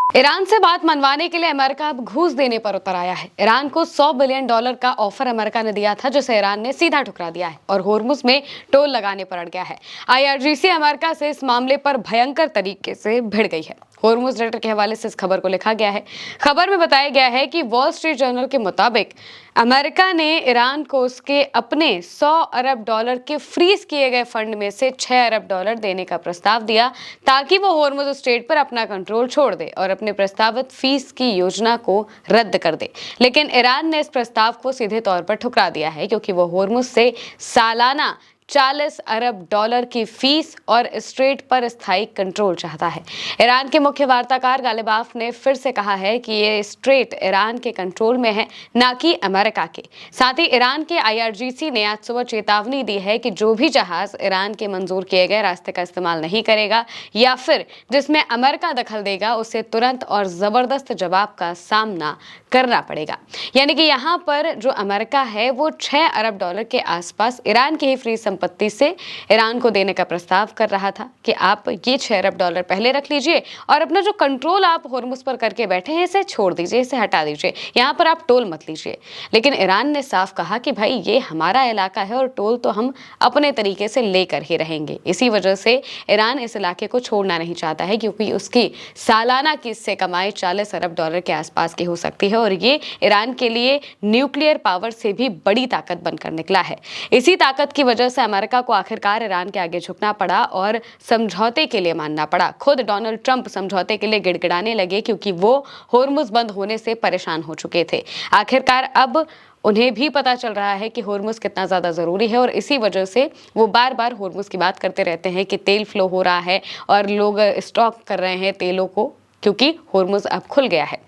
Iran से बात मनवाने के लिए अमेरिका अब घूस देने पर उतर आया है। ईरान को $100 बिलियन का ऑफर अमेरिका ने दिया था, जिसे ईरान ने सीधा ठुकरा दिया है और होर्मुज में टोल लगाने पर अड़ गया है। आईआरजीसी अमेरिका से इस मामले पर भयंकर तरीके से भिड़ गई है। होर्मुज लेटर के हवाले से इस खबर को लिखा गया है। खबर में बताया गया है कि वॉल स्ट्रीट जर्नल के मुताबिक अमेरिका ने ईरान को उसके अपने $100 अरब के फ्रीज किए गए फंड में से $6 अरब देने का प्रस्ताव दिया, ताकि वो होर्मुज स्ट्रेट पर अपना कंट्रोल छोड़ दे और अपने प्रस्तावित फीस की योजना को रद्द कर दे। लेकिन ईरान ने इस प्रस्ताव को सीधे तौर पर ठुकरा दिया है, क्योंकि वो होर्मुज से सालाना $40 अरब की फीस और स्ट्रेट पर स्थायी कंट्रोल चाहता है। ईरान के मुख्य वार्ताकार गालिबाफ ने फिर से कहा है कि ये स्ट्रेट ईरान के कंट्रोल में है, न कि अमेरिका के। साथ ही ईरान के आईआरजीसी ने आज सुबह चेतावनी दी है कि जो भी जहाज ईरान के मंजूर किए गए रास्ते का इस्तेमाल नहीं करेगा या फिर जिसमें अमेरिका दखल देगा, उसे तुरंत और जबरदस्त जवाब का सामना करना पड़ेगा। यानी कि यहाँ पर जो अमेरिका है वो $6 अरब के आसपास ईरान की ही फ्री संपत्ति से ईरान को देने का प्रस्ताव कर रहा था कि आप ये $6 अरब पहले रख लीजिए और अपना जो कंट्रोल आप होर्मुज पर करके बैठे हैं इसे छोड़ दीजिए, इसे हटा दीजिए, यहाँ पर आप टोल मत लीजिए। लेकिन ईरान ने साफ कहा कि भाई ये हमारा इलाका है और टोल तो हम अपने तरीके से लेकर ही रहेंगे। इसी वजह से ईरान इस इलाके को छोड़ना नहीं चाहता है, क्योंकि उसकी सालाना की इससे कमाई $40 अरब के आसपास की हो सकती है और ये ईरान के लिए न्यूक्लियर पावर से भी बड़ी ताकत बनकर निकला है। इसी ताकत की वजह से अमेरिका को आखिरकार ईरान के आगे झुकना पड़ा और समझौते के लिए मानना पड़ा। खुद डोनाल्ड ट्रंप समझौते के लिए गिड़गिड़ाने लगे, क्योंकि वो होर्मुज बंद होने से परेशान हो चुके थे। आखिरकार अब उन्हें भी पता चल रहा है कि होर्मुज कितना ज़्यादा ज़रूरी है और इसी वजह से वो बार बार होर्मुज की बात करते रहते हैं कि तेल फ्लो हो रहा है और लोग स्टॉक कर रहे हैं तेलों को, क्योंकि होर्मुज अब खुल गया है।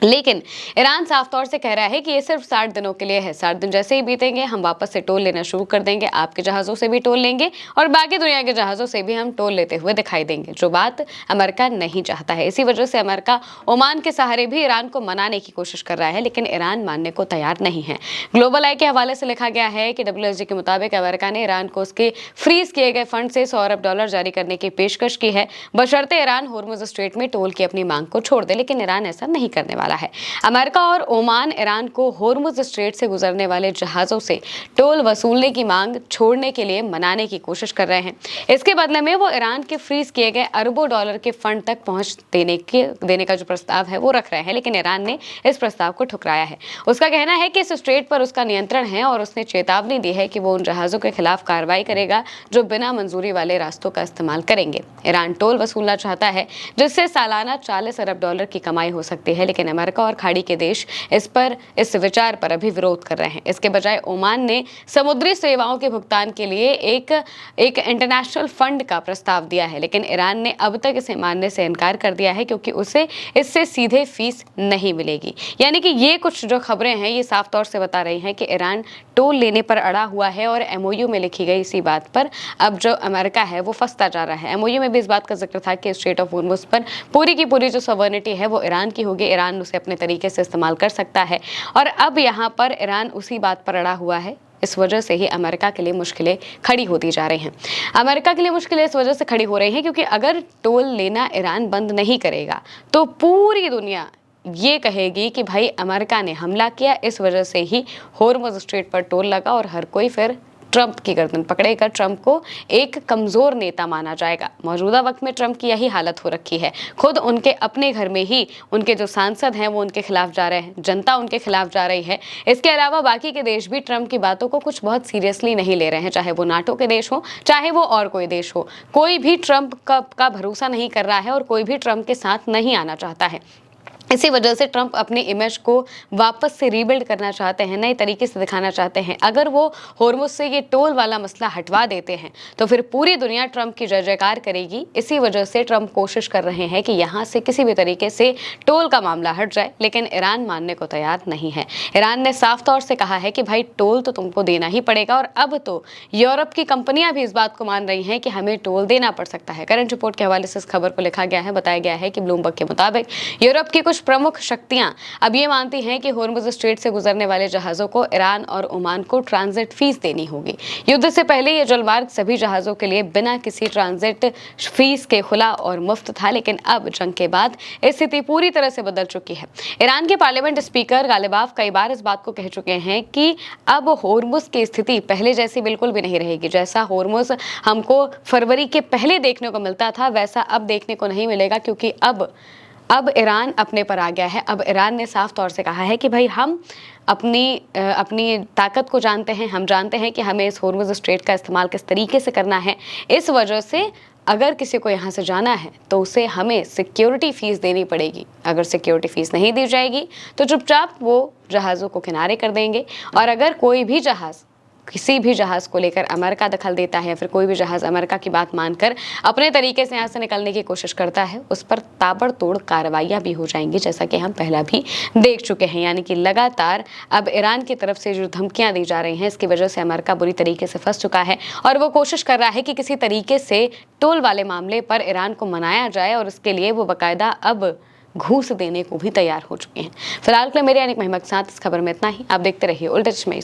लेकिन ईरान साफ तौर से कह रहा है कि ये सिर्फ 60 दिनों के लिए है। 60 दिन जैसे ही बीतेंगे हम वापस से टोल लेना शुरू कर देंगे, आपके जहाज़ों से भी टोल लेंगे और बाकी दुनिया के जहाज़ों से भी हम टोल लेते हुए दिखाई देंगे, जो बात अमेरिका नहीं चाहता है। इसी वजह से अमेरिका ओमान के सहारे भी ईरान को मनाने की कोशिश कर रहा है, लेकिन ईरान मानने को तैयार नहीं है। ग्लोबल आई के हवाले से लिखा गया है कि WSG के मुताबिक अमेरिका ने ईरान को उसके फ्रीज किए गए फंड से $100 अरब जारी करने की पेशकश की है, बशर्ते ईरान होर्मुज स्ट्रेट में टोल की अपनी मांग को छोड़ दे। लेकिन ईरान ऐसा नहीं करने वाला है। अमेरिका और ओमान ईरान को होर्मुज स्ट्रेट से गुजरने वाले जहाजों से टोल वसूलने की मांग छोड़ने के लिए मनाने की कोशिश कर रहे हैं। इसके बदले में वो ईरान के फ्रीज किए गए अरबों डॉलर के फंड तक पहुंच देने का जो प्रस्ताव है वो रख रहे हैं, लेकिन ईरान ने इस प्रस्ताव को ठुकराया है। उसका कहना है कि इस स्ट्रेट पर उसका नियंत्रण है और उसने चेतावनी दी है कि वो उन जहाजों के खिलाफ कार्रवाई करेगा जो बिना मंजूरी वाले रास्तों का इस्तेमाल करेंगे। ईरान टोल वसूलना चाहता है, जिससे सालाना $40 अरब की कमाई हो सकती है, लेकिन अमेरिका और खाड़ी के देश इस विचार पर अभी विरोध कर रहे हैं। इसके बजाय ओमान ने समुद्री सेवाओं के भुगतान के लिए एक इंटरनेशनल फंड का प्रस्ताव दिया है, लेकिन ईरान ने अब तक इसे मानने से इनकार कर दिया है, क्योंकि उसे इससे सीधे फीस नहीं मिलेगी। यानी कि ये कुछ जो खबरें हैं ये साफ तौर से बता रही हैं कि ईरान टोल लेने पर अड़ा हुआ है और MOU में लिखी गई इसी बात पर अब जो अमेरिका है वो फंसता जा रहा है। MOU में भी इस बात का जिक्र था कि स्ट्रेट ऑफ होर्मुज पर पूरी की पूरी जो सॉवरेनिटी है वो ईरान की होगी, ईरान उसे अपने तरीके से इस्तेमाल कर सकता है और अब यहाँ पर ईरान उसी बात पर अड़ा हुआ है। इस वजह से ही अमेरिका के लिए मुश्किलें खड़ी होती जा रही हैं। अमेरिका के लिए मुश्किलें इस वजह से खड़ी हो रही हैं क्योंकि अगर टोल लेना ईरान बंद नहीं करेगा तो पूरी दुनिया ये कहेगी कि भाई अमेरिका ने हमला किया, इस वजह से ही होर्मुज स्ट्रेट पर टोल लगा और हर कोई फिर ट्रंप की गर्दन पकड़ेगा। ट्रंप को एक कमजोर नेता माना जाएगा। मौजूदा वक्त में ट्रंप की यही हालत हो रखी है। खुद उनके अपने घर में ही उनके जो सांसद हैं वो उनके खिलाफ जा रहे हैं, जनता उनके खिलाफ जा रही है। इसके अलावा बाकी के देश भी ट्रंप की बातों को कुछ बहुत सीरियसली नहीं ले रहे हैं, चाहे वो नाटो के देश हो चाहे वो और कोई देश हो। कोई भी ट्रंप का भरोसा नहीं कर रहा है और कोई भी ट्रंप के साथ नहीं आना चाहता है। इसी वजह से ट्रंप अपने इमेज को वापस से रीबिल्ड करना चाहते हैं, नए तरीके से दिखाना चाहते हैं। अगर वो होर्मुज से ये टोल वाला मसला हटवा देते हैं तो फिर पूरी दुनिया ट्रंप की जय जयकार करेगी। इसी वजह से ट्रंप कोशिश कर रहे हैं कि यहाँ से किसी भी तरीके से टोल का मामला हट जाए, लेकिन ईरान मानने को तैयार नहीं है। ईरान ने साफ तौर से कहा है कि भाई टोल तो तुमको देना ही पड़ेगा और अब तो यूरोप की कंपनियां भी इस बात को मान रही हैं कि हमें टोल देना पड़ सकता है। करंट रिपोर्ट के हवाले से इस खबर को लिखा गया है, बताया गया है कि ब्लूमबर्ग के मुताबिक यूरोप की कुछ प्रमुख शक्तियां अब ये मानती हैं कि होर्मुज स्ट्रेट से गुजरने वाले जहाजों को ईरान और ओमान को ट्रांजिट फीस देनी होगी। युद्ध से पहले ये जलमार्ग सभी जहाजों के लिए बिना किसी ट्रांजिट फीस के खुला और मुफ्त था, लेकिन अब जंग के बाद स्थिति पूरी तरह से बदल चुकी है। ईरान के पार्लियामेंट स्पीकर गालिबाफ कई बार इस बात को कह चुके हैं कि अब होर्मुज की स्थिति पहले जैसी बिल्कुल भी नहीं रहेगी। जैसा होर्मुज हमको फरवरी के पहले देखने को मिलता था वैसा अब देखने को नहीं मिलेगा, क्योंकि अब ईरान अपने पर आ गया है। अब ईरान ने साफ तौर से कहा है कि भाई हम अपनी ताकत को जानते हैं, हम जानते हैं कि हमें इस होर्मुज स्ट्रेट का इस्तेमाल किस तरीके से करना है। इस वजह से अगर किसी को यहाँ से जाना है तो उसे हमें सिक्योरिटी फीस देनी पड़ेगी। अगर सिक्योरिटी फीस नहीं दी जाएगी तो चुपचाप वो जहाज़ों को किनारे कर देंगे। और अगर कोई भी जहाज़ किसी भी जहाज़ को लेकर अमेरिका दखल देता है या फिर कोई भी जहाज़ अमेरिका की बात मानकर अपने तरीके से यहाँ से निकलने की कोशिश करता है, उस पर ताबड़तोड़ कार्रवाइयाँ भी हो जाएंगी, जैसा कि हम पहला भी देख चुके हैं। यानी कि लगातार अब ईरान की तरफ से जो धमकियाँ दी जा रही हैं, इसकी वजह से अमेरिका बुरी तरीके से फंस चुका है और वो कोशिश कर रहा है कि किसी तरीके से टोल वाले मामले पर ईरान को मनाया जाए, और इसके लिए वो बाकायदा अब घूस देने को भी तैयार हो चुके हैं। फिलहाल के लिए मेरे यानी मोहम्मद के साथ इस खबर में इतना ही। आप देखते रहिए उल्टा चश्मे।